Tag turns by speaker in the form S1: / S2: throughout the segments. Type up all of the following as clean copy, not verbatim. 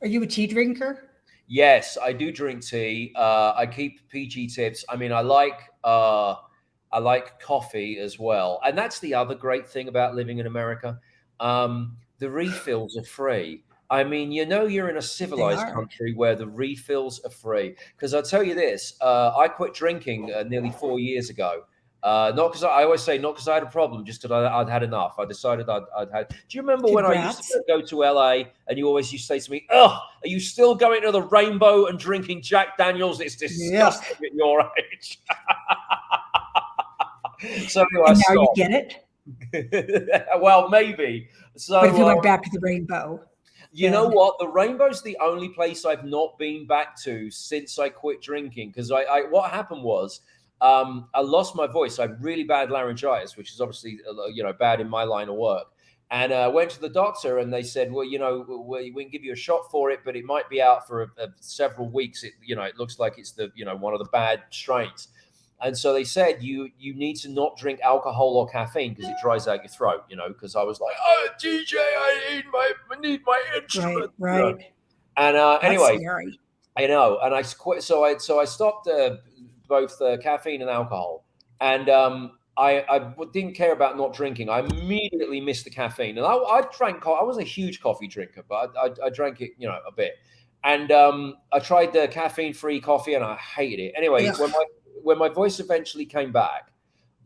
S1: Are you a tea drinker?
S2: Yes, I do drink tea. I keep PG tips. I mean, I like coffee as well, and that's the other great thing about living in America. The refills are free. I mean, you're in a
S1: They
S2: civilized
S1: are.
S2: country where the refills are free. Because I'll tell you this, I quit drinking nearly 4 years ago. Not because I always say not because I had a problem, just because I'd had enough. I decided I'd had. Do you remember when I used
S1: Congrats.
S2: to go to LA and you always used to say to me, "Oh, are you still going to the Rainbow and drinking Jack Daniels? It's
S1: Yuck.
S2: disgusting at your age." So anyway, I
S1: And now you
S2: stopped.
S1: get it.
S2: Well, maybe.
S1: But if you
S2: So
S1: went back to the rainbow,
S2: you know
S1: then
S2: what? The Rainbow's the only place I've not been back to since I quit drinking. Because what happened was, I lost my voice. I had really bad laryngitis, which is obviously bad in my line of work. And I went to the doctor, and they said, "Well, we can give you a shot for it, but it might be out for several weeks. It looks like it's one of the bad strains." And so they said you need to not drink alcohol or caffeine because it dries out your throat. Because I was like, "Oh, DJ, I need my
S1: right,
S2: instrument."
S1: right.
S2: And
S1: That's
S2: anyway,
S1: scary.
S2: I know, and I quit. So I stopped both caffeine and alcohol, and I didn't care about not drinking. I immediately missed the caffeine, and I drank. I was a huge coffee drinker, but I drank it, a bit. And I tried the caffeine-free coffee, and I hated it. Anyway,
S1: Ugh.
S2: when my voice eventually came back,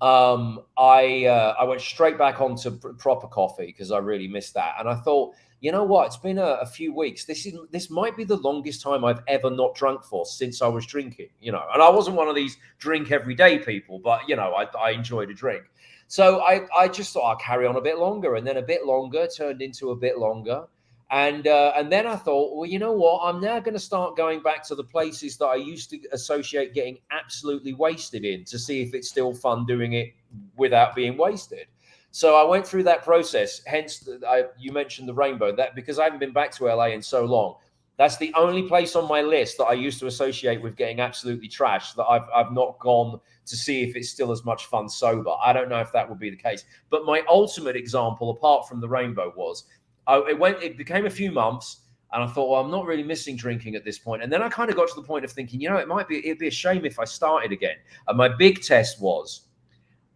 S2: I went straight back onto proper coffee because I really missed that, and I thought, you know what? It's been a few weeks. This might be the longest time I've ever not drunk for since I was drinking. And I wasn't one of these drink every day people, but I enjoyed a drink. So I just thought I'll carry on a bit longer, and then a bit longer turned into a bit longer. And then I thought, well, you know what? I'm now going to start going back to the places that I used to associate getting absolutely wasted in to see if it's still fun doing it without being wasted. So I went through that process. Hence, you mentioned the Rainbow. That because I haven't been back to LA in so long, that's the only place on my list that I used to associate with getting absolutely trashed that I've not gone to see if it's still as much fun sober. I don't know if that would be the case. But my ultimate example, apart from the Rainbow, was it became a few months, and I thought, well, I'm not really missing drinking at this point. And then I kind of got to the point of thinking, it'd be a shame if I started again. And my big test was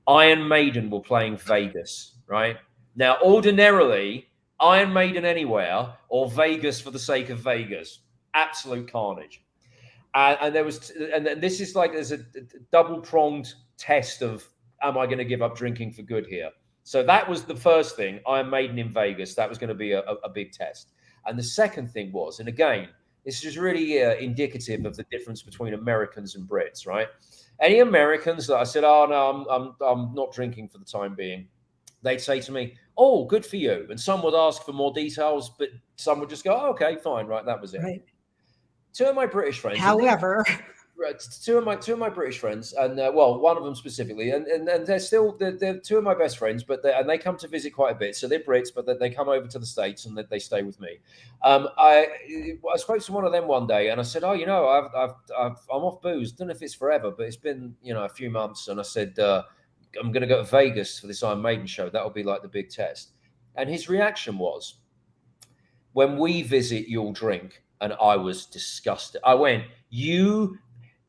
S2: Iron Maiden were playing Vegas, right? Now, ordinarily, Iron Maiden anywhere or Vegas for the sake of Vegas, absolute carnage. And this is like there's a double pronged test of am I going to give up drinking for good here? So that was the first thing. Iron Maiden in Vegas. That was going to be a big test. And the second thing was, and again, this is really indicative of the difference between Americans and Brits, right? Any Americans that I said, "Oh no, I'm not drinking for the time being," they'd say to me, "Oh, good for you." And some would ask for more details, but some would just go, oh, "Okay, fine, right, that was it."
S1: Right.
S2: Two of my British friends, and these
S1: However,
S2: two of my British friends, and well, one of them specifically, and they're two of my best friends, but they come to visit quite a bit. So they're Brits, but they come over to the States and they stay with me. I spoke to one of them one day, and I said, "Oh, I'm off booze. Don't know if it's forever, but it's been a few months." And I said, "I'm going to go to Vegas for this Iron Maiden show. That'll be like the big test." And his reaction was, "When we visit, you'll drink." And I was disgusted. I went, you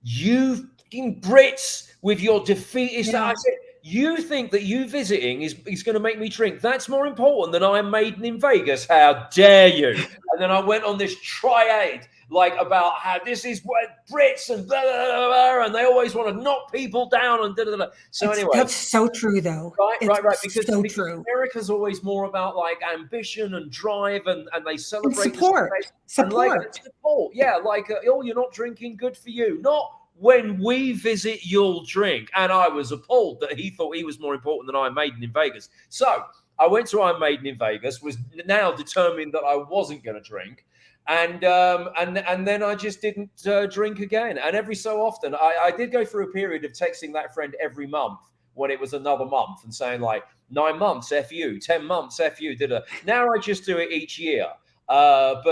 S2: fucking Brits with your defeatist. I
S1: yeah,
S2: said, you think that you visiting is going to make me drink? That's more important than Iron Maiden in Vegas. How dare you? And then I went on this tirade like about how this is what Brits and blah, blah, blah, blah, and they always want to knock people down and da, da, da. So anyway,
S1: that's so true, though.
S2: right,
S1: It's
S2: right, right. Because
S1: so true.
S2: America's always more about like ambition and drive, and they
S1: And
S2: celebrate the
S1: support,
S2: success and like
S1: support.
S2: support. Yeah, like oh, you're not drinking, good for you. Not when we visit, you'll drink. And I was appalled that he thought he was more important than Iron Maiden in Vegas. So I went to Iron Maiden in Vegas, was now determined that I wasn't going to drink. And then I just didn't drink again. And every so often, I did go through a period of texting that friend every month when it was another month and saying like 9 months, F you, 10 months, F you. Now I just do it each year. And I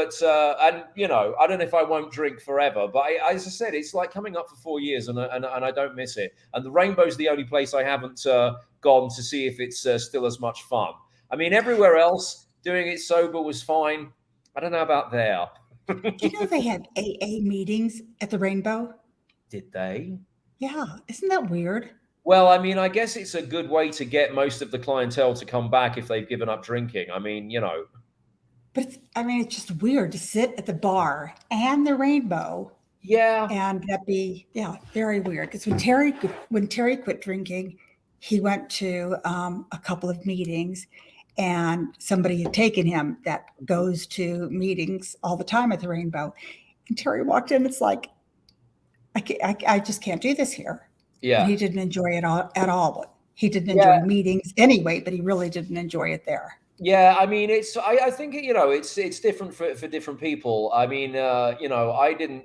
S2: don't know if I won't drink forever, but as I said, it's like coming up for 4 years and I don't miss it. And the Rainbow's the only place I haven't gone to see if it's still as much fun. I mean, everywhere else doing it sober was fine. I don't know about there.
S1: You know, they had AA meetings at the Rainbow.
S2: Did they?
S1: Yeah, isn't that weird?
S2: Well, I mean, I guess it's a good way to get most of the clientele to come back if they've given up drinking. I mean,
S1: But it's just weird to sit at the bar and the Rainbow,
S2: yeah,
S1: and that be, yeah, very weird. Because when Terry quit drinking, he went to a couple of meetings, and somebody had taken him that goes to meetings all the time at the Rainbow, and Terry walked in. It's like, I just can't do this here. And he
S2: yeah,
S1: didn't enjoy it at all. He didn't enjoy
S2: yeah.
S1: meetings anyway, but he really didn't enjoy it there.
S2: Yeah, I mean, I think it's different for different people. I mean, I didn't.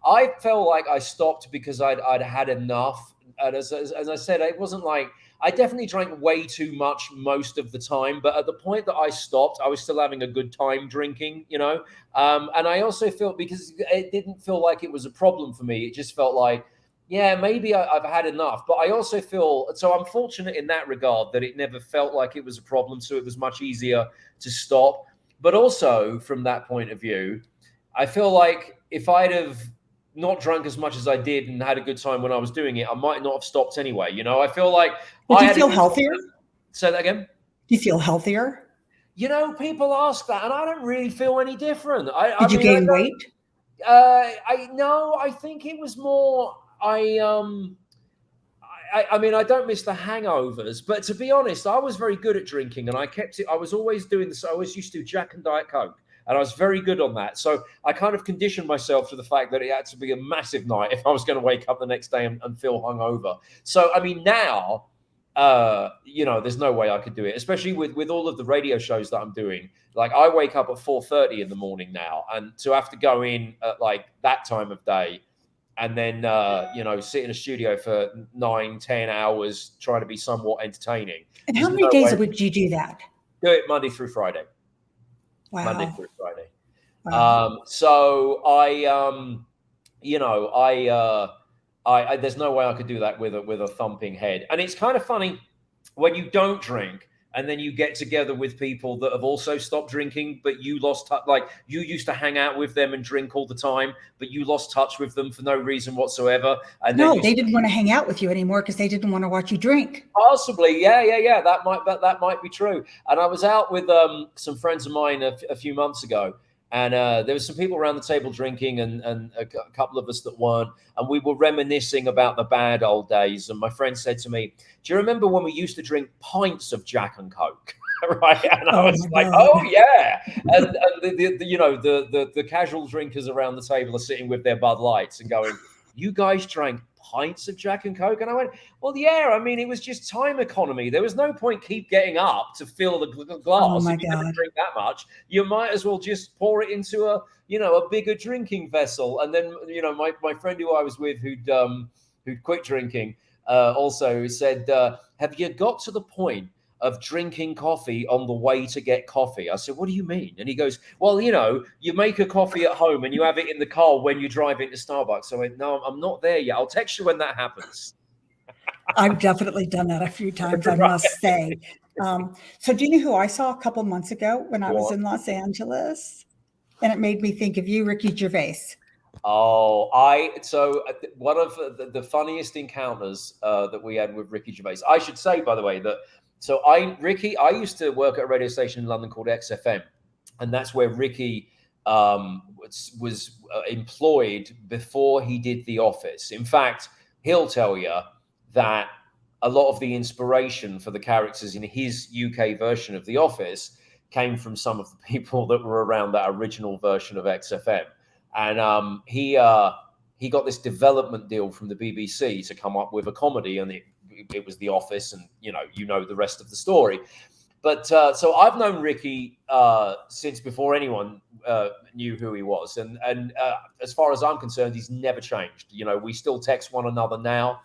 S2: I felt like I stopped because I'd had enough. And as I said, it wasn't like I definitely drank way too much most of the time. But at the point that I stopped, I was still having a good time drinking. And I also felt because it didn't feel like it was a problem for me. It just felt like, yeah, maybe I've had enough. But I also feel so I'm fortunate in that regard that it never felt like it was a problem. So it was much easier to stop. But also from that point of view, I feel like if I'd have not drunk as much as I did and had a good time when I was doing it, I might not have stopped anyway. I feel like
S1: Well, do
S2: I
S1: you
S2: had
S1: feel healthier?
S2: Say that again.
S1: Do you feel healthier?
S2: People ask that, and I don't really feel any different.
S1: Did you gain weight?
S2: I think it was more. I mean, I don't miss the hangovers, but to be honest, I was very good at drinking, and I kept it. I was always doing this. I always used to do Jack and Diet Coke, and I was very good on that. So I kind of conditioned myself to the fact that it had to be a massive night if I was going to wake up the next day and feel hungover. So I mean, now, there's no way I could do it, especially with all of the radio shows that I'm doing. Like I wake up at 4:30 in the morning now, and to have to go in at like that time of day. And then, sit in a studio for 9-10 hours trying to be somewhat entertaining.
S1: And how many days a week do you do that?
S2: Do it Monday through Friday.
S1: Wow.
S2: Monday through Friday.
S1: Wow.
S2: So there's no way I could do that with a thumping head. And it's kind of funny when you don't drink and then you get together with people that have also stopped drinking, but you lost touch. Like you used to hang out with them and drink all the time, but you lost touch with them for no reason whatsoever. And
S1: no, they didn't want to hang out with you anymore because they didn't want to watch you drink.
S2: Possibly, yeah. That might be true. And I was out with some friends of mine a few months ago, and there was some people around the table drinking, and a couple of us that weren't. And we were reminiscing about the bad old days. And my friend said to me, "Do you remember when we used to drink pints of Jack and Coke?" Right? And I was like, God. "Oh yeah." And the casual drinkers around the table are sitting with their Bud Lights and going, "You guys drank pints of Jack and Coke?" And I went, "Well, yeah. I mean, it was just time economy. There was no point keep getting up to fill the glass.
S1: Oh my
S2: if you
S1: God.
S2: never drink that much, you might as well just pour it into a bigger drinking vessel." And then, my friend who I was with who'd quit drinking also said, "Have you got to the point of drinking coffee on the way to get coffee?" I said, "What do you mean?" And he goes, "Well, you make a coffee at home and you have it in the car when you drive into Starbucks." So I went, "No, I'm not there yet. I'll text you when that happens."
S1: I've definitely done that a few times, I must say. So do you know who I saw a couple months ago when I was in Los Angeles? And it made me think of you, Ricky Gervais.
S2: Oh, one of the funniest encounters that we had with Ricky Gervais. I should say, by the way, that I used to work at a radio station in London called XFM, and that's where Ricky was employed before he did The Office. In fact, he'll tell you that a lot of the inspiration for the characters in his UK version of The Office came from some of the people that were around that original version of XFM. And he got this development deal from the BBC to come up with a comedy, and it was The Office, and the rest of the story. But so I've known Ricky since before anyone knew who he was, and as far as I'm concerned, he's never changed. We still text one another now.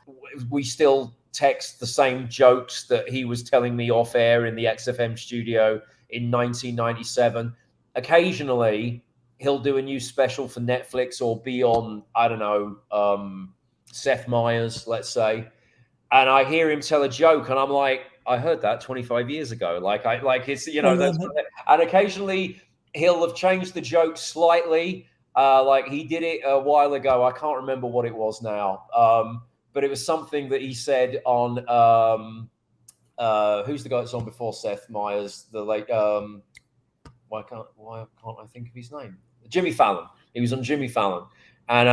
S2: We still text the same jokes that he was telling me off air in the XFM studio in 1997. Occasionally, he'll do a new special for Netflix or be on, I don't know, Seth Meyers, let's say. And I hear him tell a joke and I'm like, I heard that 25 years ago. And occasionally he'll have changed the joke slightly. Like he did it a while ago. I can't remember what it was now. But it was something that he said on who's the guy that's on before Seth Meyers, the late why can't I think of his name? Jimmy Fallon. He was on Jimmy Fallon. And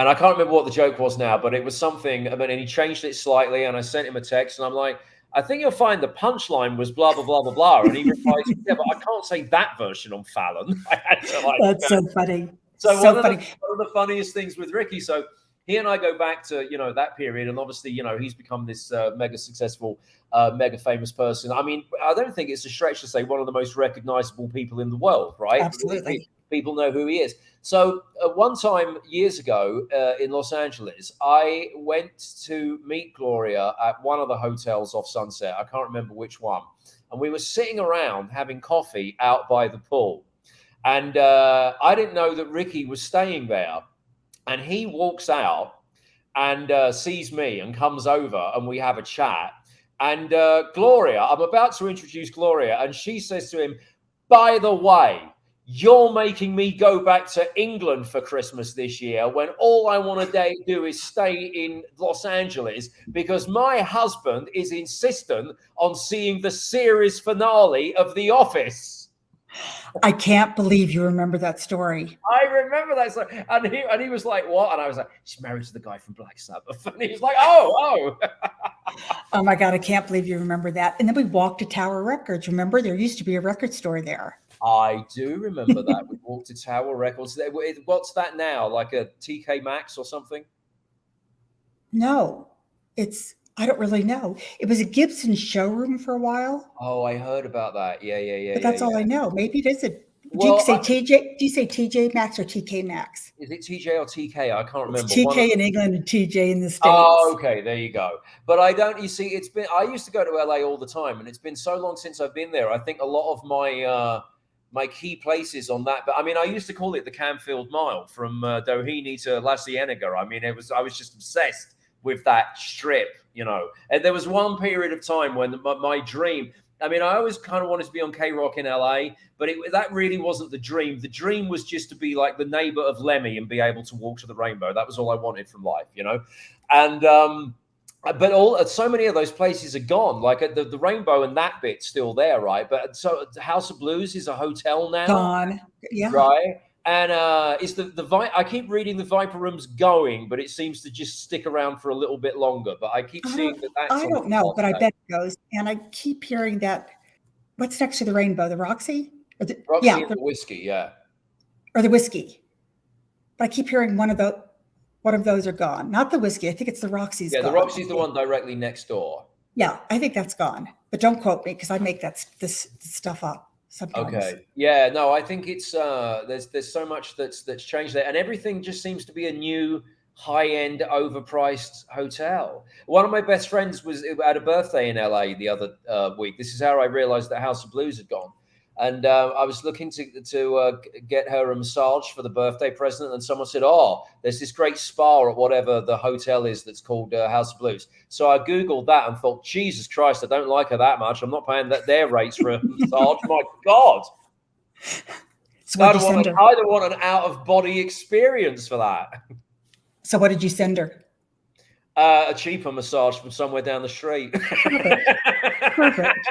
S2: I can't remember what the joke was now, but it was something. I mean, and he changed it slightly, and I sent him a text, and I'm like, I think you'll find the punchline was blah blah blah blah blah, and he replies, yeah, but I can't say that version on Fallon. I had to
S1: That's so funny.
S2: So
S1: so
S2: one of the funniest things with Ricky. So he and I go back to that period, and obviously he's become this mega successful, mega famous person. I mean, I don't think it's a stretch to say one of the most recognizable people in the world, right?
S1: Absolutely.
S2: People know who he is. So one time years ago in Los Angeles, I went to meet Gloria at one of the hotels off Sunset. I can't remember which one. And we were sitting around having coffee out by the pool. And I didn't know that Ricky was staying there. And he walks out and sees me and comes over and we have a chat. And Gloria, I'm about to introduce Gloria, and she says to him, by the way, you're making me go back to England for Christmas this year when all I want to do is stay in Los Angeles because my husband is insistent on seeing the series finale of The Office.
S1: I can't believe you remember that story.
S2: I remember that story. And he was like, what? And I was like, she's married to the guy from Black Sabbath. And he was like, oh.
S1: Oh my God, I can't believe you remember that. And then we walked to Tower Records. Remember, there used to be a record store there.
S2: I do remember that. We walked to Tower Records. What's that now? Like a TK Maxx or something?
S1: No, I don't really know. It was a Gibson showroom for a while.
S2: Oh, I heard about that. Yeah.
S1: But that's all I know. Maybe it is do you say TJ Maxx or TK Maxx?
S2: Is it TJ or TK? I can't remember.
S1: It's TK in England and TJ in the States.
S2: Oh, okay. There you go. But you see, I used to go to LA all the time, and it's been so long since I've been there. I think a lot of my key places on that. But I mean, I used to call it the Camfield Mile from Doheny to La Cienega. I mean, I was just obsessed with that strip, And there was one period of time when my dream. I mean, I always kind of wanted to be on K-Rock in LA, but that really wasn't the dream. The dream was just to be like the neighbor of Lemmy and be able to walk to the rainbow. That was all I wanted from life, And but so many of those places are gone. Like the rainbow and that bit's still there, right? But so House of Blues is a hotel now.
S1: Gone, yeah.
S2: Right. And is I keep reading the Viper Room's going, but it seems to just stick around for a little bit longer. But I keep seeing that's.
S1: I don't know, but I bet it goes. And I keep hearing that. What's next to the rainbow? The Roxy?
S2: And the Whiskey, yeah.
S1: Or the Whiskey. But I keep hearing one of those are gone. Not the Whiskey. I think it's the Roxy's gone.
S2: Yeah, the Roxy's the one directly next door.
S1: Yeah, I think that's gone. But don't quote me because I make this stuff up. Sometimes.
S2: Okay. Yeah. No, I think it's there's so much that's changed there, and everything just seems to be a new high-end, overpriced hotel. One of my best friends was at a birthday in LA the other week. This is how I realized that House of Blues had gone, and I was looking to get her a massage for the birthday present, and someone said, "Oh, there's this great spa at whatever the hotel is that's called House of Blues." So I googled that and thought, Jesus Christ, I don't like her that much. I'm not paying their rates for a massage. My God,
S1: so I
S2: don't want an out of body experience for that.
S1: So what did you send her?
S2: A cheaper massage from somewhere down the street.
S1: Perfect.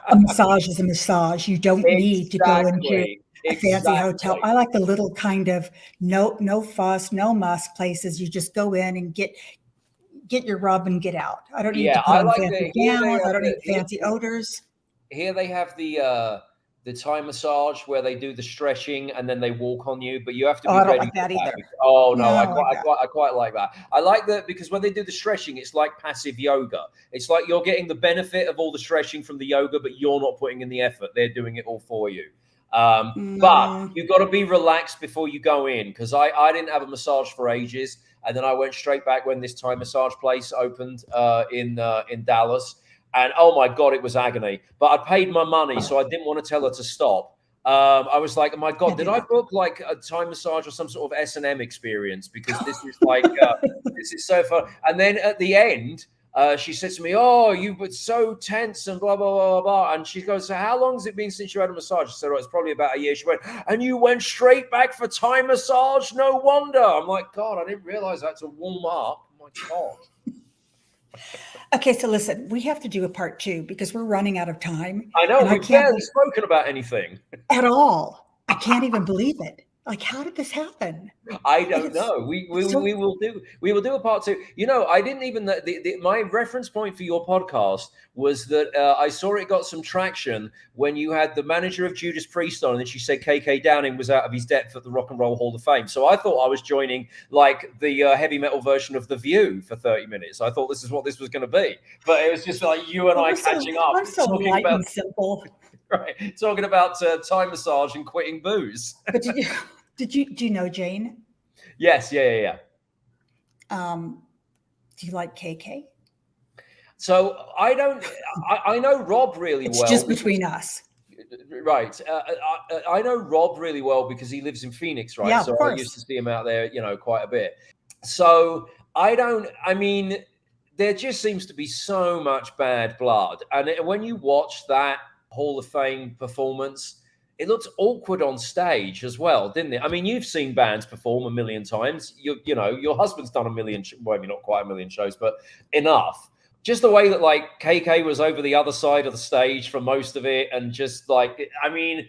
S1: A massage is a massage. You don't need to go into a fancy hotel. I like the little kind of no fuss, no muss places. You just go in and get your rub and get out. I don't need to put on fancy gowns. I don't need fancy odors.
S2: Here they have the Thai massage where they do the stretching and then they walk on you, but you have to be ready.
S1: I don't like that either.
S2: Oh no, I quite like that. I like that because when they do the stretching, it's like passive yoga. It's like you're getting the benefit of all the stretching from the yoga, but you're not putting in the effort. They're doing it all for you. But you've got to be relaxed before you go in, because I didn't have a massage for ages, and then I went straight back when this Thai massage place opened in Dallas. And oh my God, it was agony. But I paid my money, so I didn't want to tell her to stop. I was like, oh my God, did I book like a Thai massage or some sort of S&M experience? Because this is like, this is so fun. And then at the end, she said to me, "Oh, you were so tense and blah, blah, blah, blah, blah." And she goes, "So how long has it been since you had a massage?" I said, "Oh, it's probably about a year." She went, "And you went straight back for Thai massage? No wonder." I'm like, God, I didn't realize I had to warm up. Oh my God.
S1: Okay, so listen, we have to do a part 2 because we're running out of time.
S2: I know,
S1: and
S2: we've barely spoken about anything.
S1: At all. I can't even believe it. Like, how did this happen?
S2: I don't know. We will do a part 2. You know, I didn't even my reference point for your podcast was that I saw it got some traction when you had the manager of Judas Priest on, and she said KK Downing was out of his depth at the Rock and Roll Hall of Fame. So I thought I was joining like the heavy metal version of The View for 30 minutes. I thought this is what this was going to be, but it was just like you and I catching up.
S1: I'm so
S2: talking
S1: light
S2: about,
S1: and simple.
S2: Right, talking about Thai massage and quitting booze.
S1: But do you know Jane?
S2: Yes, yeah.
S1: Do you like KK?
S2: So I don't. I know Rob really well.
S1: It's just between us,
S2: right? I know Rob really well because he lives in Phoenix, right?
S1: Yeah,
S2: so
S1: of course.
S2: I used to see him out there, quite a bit. So I don't. I mean, there just seems to be so much bad blood, and when you watch that Hall of Fame performance, it looked awkward on stage as well, didn't it? I mean, you've seen bands perform a million times. Your husband's done a million, well, maybe not quite a million shows, but enough. Just the way that like KK was over the other side of the stage for most of it, and just like, I mean,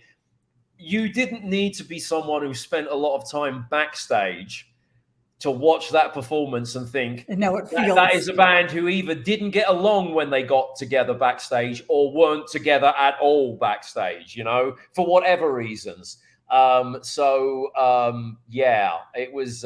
S2: you didn't need to be someone who spent a lot of time backstage to watch that performance and think that is a band who either didn't get along when they got together backstage or weren't together at all backstage, for whatever reasons. Yeah, it was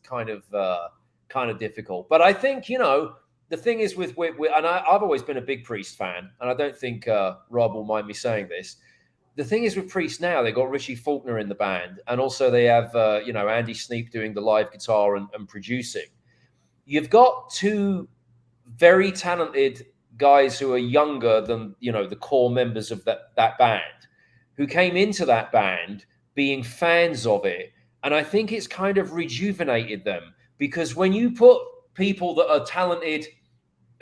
S2: kind of difficult. But I think, the thing is with and I've always been a big Priest fan, and I don't think Rob will mind me saying this. The thing is with Priest now, they got Richie Faulkner in the band, and also they have, Andy Sneap doing the live guitar and producing. You've got two very talented guys who are younger than, the core members of that band, who came into that band being fans of it. And I think it's kind of rejuvenated them, because when you put people that are talented,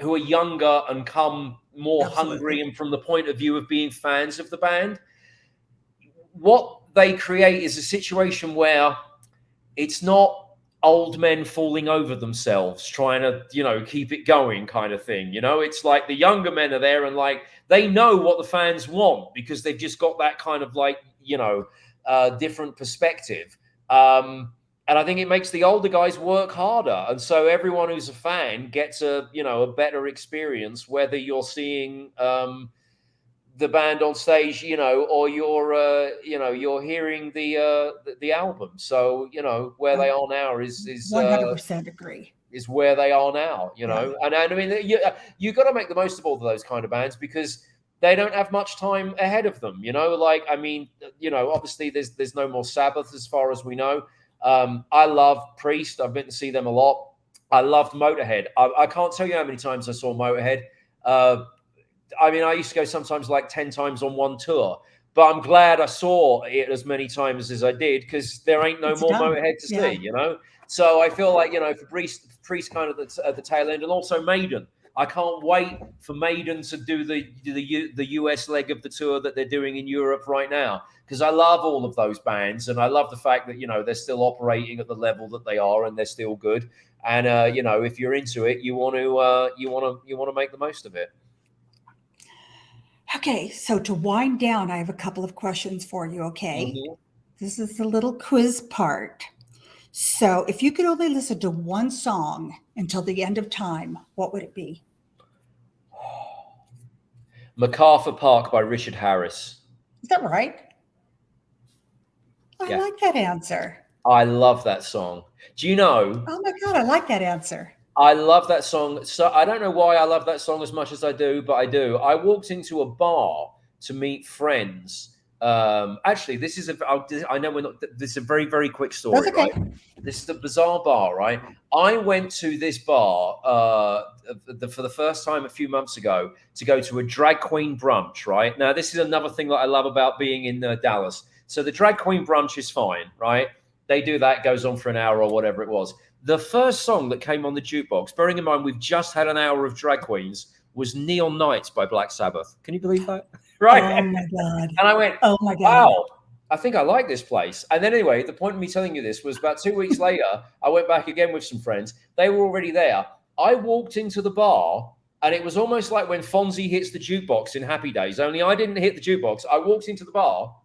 S2: who are younger and come more hungry and from the point of view of being fans of the band, what they create is a situation where it's not old men falling over themselves trying to, keep it going kind of thing. It's like the younger men are there and like they know what the fans want because they've just got that kind of like, different perspective. And I think it makes the older guys work harder. And so everyone who's a fan gets a better experience, whether you're seeing the band on stage, or you're hearing the album. So, where they are now is
S1: 100% agree.
S2: Is where they are now, And I mean, you got to make the most of all of those kind of bands because they don't have much time ahead of them, obviously there's no more Sabbath as far as we know. I love Priest. I've been to see them a lot. I loved Motorhead. I can't tell you how many times I saw Motorhead. I mean, I used to go sometimes like 10 times on one tour, but I'm glad I saw it as many times as I did because there ain't no more Motorhead to see, So I feel like, for Priest kind of at the tail end, and also Maiden. I can't wait for Maiden to do the US leg of the tour that they're doing in Europe right now, because I love all of those bands, and I love the fact that they're still operating at the level that they are, and they're still good. And if you're into it, you want to make the most of it.
S1: Okay, so to wind down, I have a couple of questions for you. Okay,
S2: Mm-hmm.
S1: This is the little quiz part. So, if you could only listen to one song until the end of time, what would it be?
S2: MacArthur Park by Richard Harris.
S1: Is that right? I like that answer.
S2: I love that song. Do you know?
S1: Oh my God, I like that answer.
S2: I love that song. So I don't know why I love that song as much as I do, but I do. I walked into a bar to meet friends. Actually, this is I know we're not. This is a very, very quick story.
S1: That's okay.
S2: Right? This is a bizarre bar, right? I went to this bar for the first time a few months ago to go to a drag queen brunch. Right now, this is another thing that I love about being in Dallas. So the drag queen brunch is fine, right? They do that, goes on for an hour or whatever it was. The first song that came on the jukebox, bearing in mind we've just had an hour of drag queens, was Neon Nights by Black Sabbath. Can you believe that? Right.
S1: Oh my God.
S2: And I went,
S1: oh my God.
S2: wow, I think I like this place. And then anyway, the point of me telling you this was about 2 weeks later, I went back again with some friends. They were already there. I walked into the bar, and it was almost like when Fonzie hits the jukebox in Happy Days, only I didn't hit the jukebox. I walked into the bar,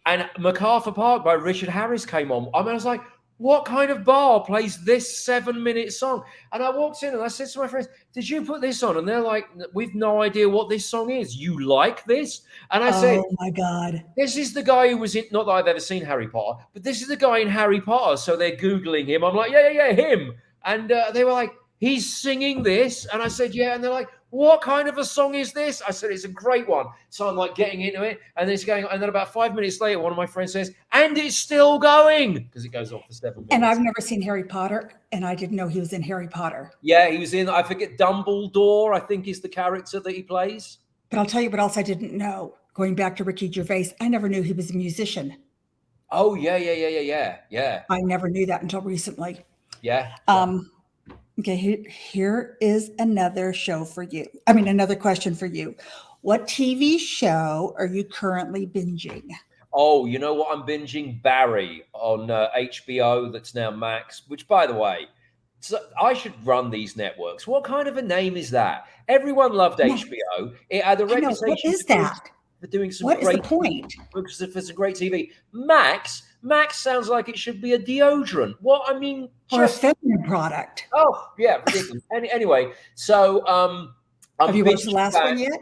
S2: and MacArthur Park by Richard Harris came on. I mean, I was like, what kind of bar plays this 7-minute song? And I walked in and I said to my friends, did you put this on? And they're like, we've no idea what this song is. You like this? And I said,
S1: oh my God.
S2: this is the guy who was in, not that I've ever seen Harry Potter, but this is the guy in Harry Potter. So they're Googling him. I'm like, yeah, him. And they were like, he's singing this. And I said, yeah. And they're like, what kind of a song is this? I said, it's a great one. So I'm like getting into it, and then it's going on. And then about 5 minutes later, one of my friends says, and it's still going, because it goes on for 7 minutes.
S1: And I've never seen Harry Potter, and I didn't know he was in Harry Potter.
S2: Yeah, he was in, I forget, Dumbledore, I think is the character that he plays.
S1: But I'll tell you what else I didn't know. Going back to Ricky Gervais, I never knew he was a musician.
S2: Oh, yeah.
S1: I never knew that until recently.
S2: Yeah.
S1: Okay, here is another show for you. I mean, another question for you. What TV show are you currently binging?
S2: Oh, you know what? I'm binging Barry on HBO. That's now Max, which, by the way, I should run these networks. What kind of a name is that? Everyone loved HBO. It had a reputation.
S1: What is that?
S2: For doing some
S1: what
S2: great
S1: is the point?
S2: Because for some great TV. Max sounds like it should be a deodorant. What I mean,
S1: or a feminine product.
S2: Oh yeah, ridiculous. Anyway, so
S1: have you watched the last one yet?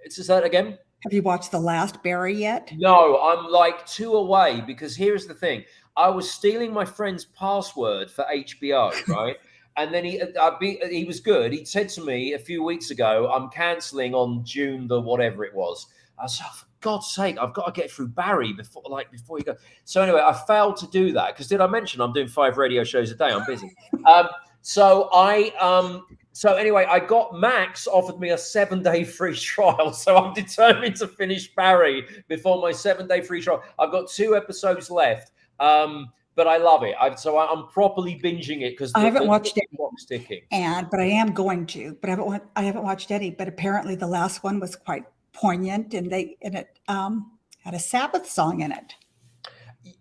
S2: Is that again?
S1: Have you watched the last Barry yet?
S2: No, I'm like 2 away, because here's the thing. I was stealing my friend's password for HBO, right? And then he was good. He said to me a few weeks ago, I'm cancelling on June the whatever it was. I said, oh, for God's sake, I've got to get through Barry before you go. So anyway, I failed to do that, because did I mention I'm doing 5 radio shows a day? I'm busy. So anyway, I got Max offered me a 7-day free trial. So I'm determined to finish Barry before my 7-day free trial. I've got 2 episodes left. But I love it. I'm properly binging it because
S1: I haven't watched it.
S2: Clock's ticking.
S1: But I am going to. But I haven't watched any. But apparently the last one was quite poignant, and it had a Sabbath song in it.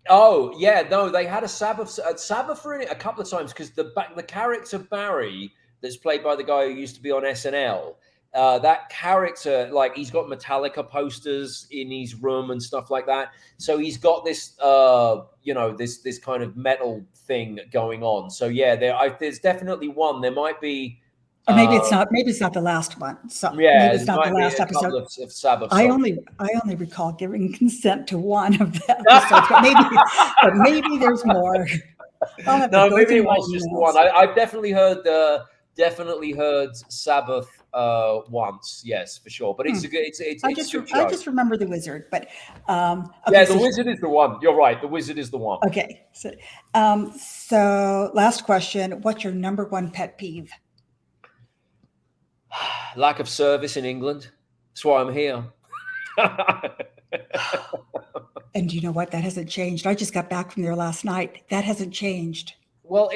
S2: Oh yeah, no, they had a Sabbath in it a couple of times, because the character Barry that's played by the guy who used to be on SNL. That character, like, he's got Metallica posters in his room and stuff like that. So he's got this, this kind of metal thing going on. So yeah, there's definitely one. There might be.
S1: Or maybe it's not. Maybe it's not the last one. So
S2: yeah,
S1: maybe it's not the last episode.
S2: Of Sabbath
S1: I only recall giving consent to one of the episodes, but maybe there's more.
S2: No, maybe it was just one. I've definitely heard Sabbath once, yes, for sure. But it's a good. It's
S1: I just remember the Wizard, but
S2: okay, yeah, the Wizard is the one. You're right. The Wizard is the one.
S1: Okay, so last question: what's your number one pet peeve?
S2: Lack of service in England. That's why I'm here.
S1: And you know what? That hasn't changed. I just got back from there last night. That hasn't changed.
S2: Well,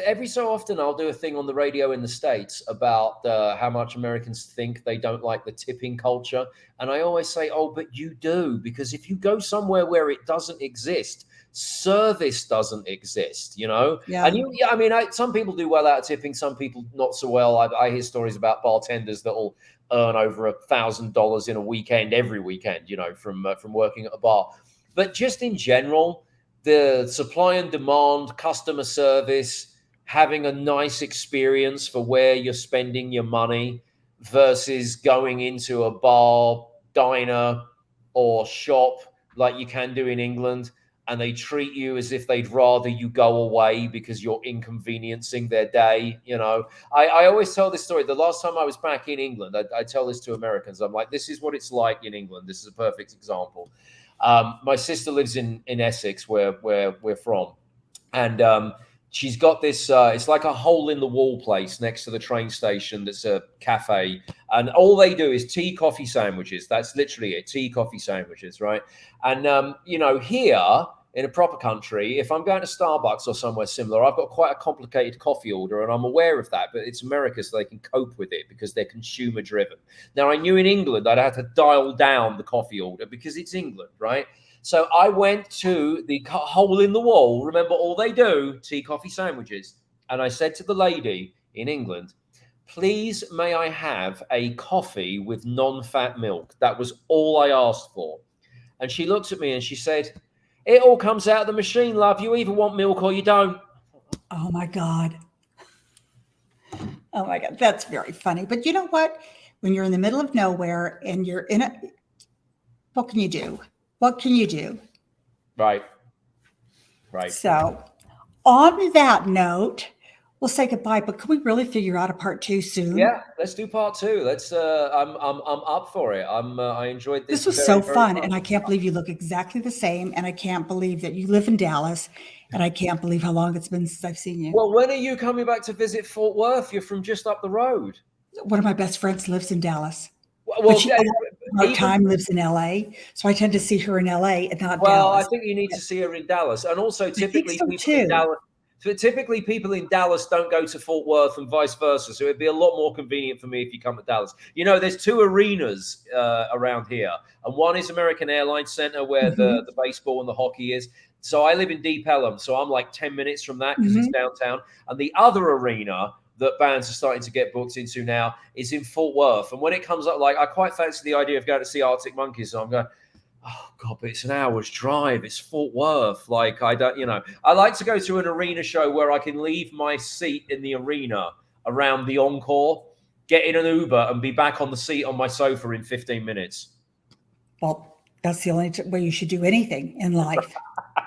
S2: every so often I'll do a thing on the radio in the States about how much Americans think they don't like the tipping culture. And I always say, oh, but you do, because if you go somewhere where it doesn't exist, service doesn't exist, Yeah. And some people do well out of tipping, some people not so well. I hear stories about bartenders that will earn over $1,000 in a weekend, every weekend, from working at a bar. But just in general, the supply and demand, customer service, having a nice experience for where you're spending your money versus going into a bar, diner, or shop like you can do in England, and they treat you as if they'd rather you go away because you're inconveniencing their day. I always tell this story. The last time I was back in England, I tell this to Americans. I'm like, this is what it's like in England. This is a perfect example. My sister lives in Essex, where we're from, and she's got this. It's like a hole in the wall place next to the train station. That's a cafe, and all they do is tea, coffee, sandwiches. That's literally it. Tea, coffee, sandwiches, right? And here in a proper country, if I'm going to Starbucks or somewhere similar, I've got quite a complicated coffee order, and I'm aware of that, but it's America, so they can cope with it because they're consumer driven. Now, I knew in England I'd have to dial down the coffee order because it's England, right? So I went to the hole in the wall. Remember, all they do, tea, coffee, sandwiches. And I said to the lady in England, please, may I have a coffee with non-fat milk? That was all I asked for. And she looked at me and she said, it all comes out of the machine, love. You either want milk or you don't.
S1: Oh, my God. Oh, my God. That's very funny. But you know what? When you're in the middle of nowhere and you're in a, what can you do? What can you do?
S2: Right.
S1: So on that note, we'll say goodbye, but can we really figure out a part 2 soon?
S2: Yeah, let's do part 2. Let's. I'm up for it. I enjoyed this.
S1: This was so fun, and I can't believe you look exactly the same, and I can't believe that you live in Dallas, and I can't believe how long it's been since I've seen you.
S2: Well, when are you coming back to visit Fort Worth? You're from just up the road.
S1: One of my best friends lives in Dallas.
S2: Well,
S1: but she part-time lives in LA, so I tend to see her in LA and not Dallas.
S2: Well, I think you need to see her in Dallas, and also typically people in Dallas don't go to Fort Worth and vice versa. So it'd be a lot more convenient for me if you come to Dallas. You know, there's 2 arenas around here, and one is American Airlines Center where the baseball and the hockey is. So I live in Deep Ellum, so I'm like 10 minutes from that because it's downtown. And the other arena that bands are starting to get booked into now is in Fort Worth. And when it comes up, like, I quite fancy the idea of going to see Arctic Monkeys. So I'm going, oh God, but it's an hour's drive. It's Fort Worth. Like, I don't, I like to go to an arena show where I can leave my seat in the arena around the encore, get in an Uber and be back on the seat on my sofa in 15 minutes.
S1: Well, that's the only way you should do anything in life.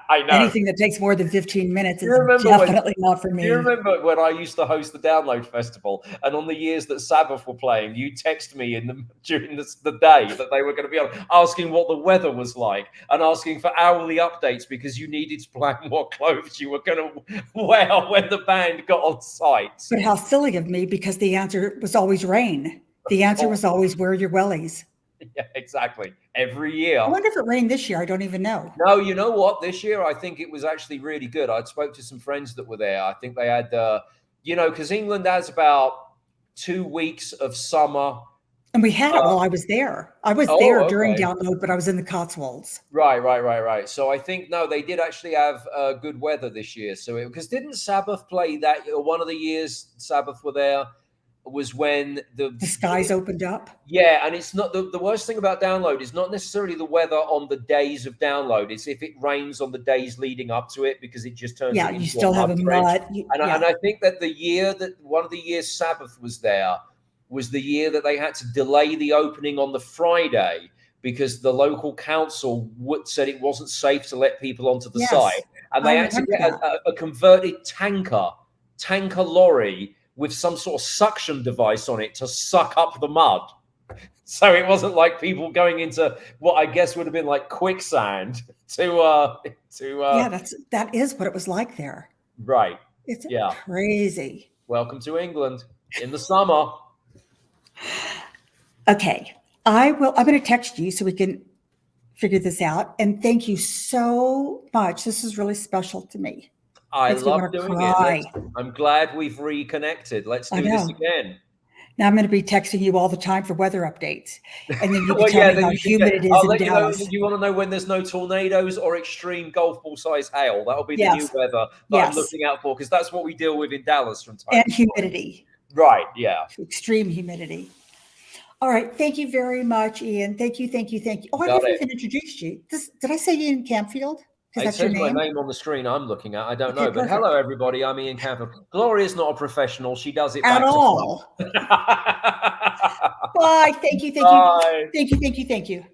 S2: I know.
S1: Anything that takes more than 15 minutes is definitely not for me.
S2: Do you remember when I used to host the Download Festival, and on the years that Sabbath were playing, you text me during the day that they were going to be on, asking what the weather was like and asking for hourly updates because you needed to plan what clothes you were going to wear when the band got on site.
S1: But how silly of me, because the answer was always rain. The answer was always wear your wellies.
S2: Yeah, exactly. Every year.
S1: I wonder if it rained this year. I don't even know.
S2: No, you know what? This year, I think it was actually really good. I spoke to some friends that were there. I think they had, because England has about 2 weeks of summer.
S1: And we had it while I was there. I was there during Download, but I was in the Cotswolds.
S2: Right. So I think, no, they did actually have good weather this year. So because didn't Sabbath play that? One of the years Sabbath were there was when the
S1: skies opened up.
S2: Yeah, and it's not the worst thing about Download is not necessarily the weather on the days of Download. It's if it rains on the days leading up to it, because it just turns.
S1: Yeah, you still have a mud.
S2: And I think that the year that one of the years Sabbath was there was the year that they had to delay the opening on the Friday because the local council said it wasn't safe to let people onto the site, and they had to get a converted tanker lorry with some sort of suction device on it to suck up the mud. So it wasn't like people going into what I guess would have been like quicksand
S1: that is what it was like there.
S2: Right.
S1: It's crazy.
S2: Welcome to England in the summer.
S1: Okay. I'm going to text you so we can figure this out. And thank you so much. This is really special to me.
S2: I love doing it. I'm glad we've reconnected. Let's do this again.
S1: Now I'm going to be texting you all the time for weather updates. And then you can tell me how humid it is in Dallas.
S2: You want to know when there's no tornadoes or extreme golf ball size hail. That'll be the new weather that I'm looking out for, because that's what we deal with in Dallas from time to time.
S1: And humidity.
S2: Right, yeah.
S1: Extreme humidity. All right. Thank you very much, Ian. Thank you. Oh, I never even introduced you. Did I say Ian Camfield?
S2: It says my name on the screen I'm looking at. I don't know. But hello, everybody. I'm Ian Camfield. Gloria's not a professional. She does it
S1: at all. Bye. Thank you.
S2: Bye.
S1: Thank you.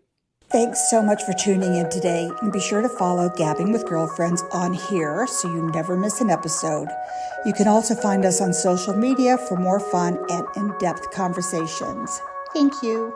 S1: Thanks so much for tuning in today. And be sure to follow Gabbing with Girlfriends on here so you never miss an episode. You can also find us on social media for more fun and in-depth conversations. Thank you.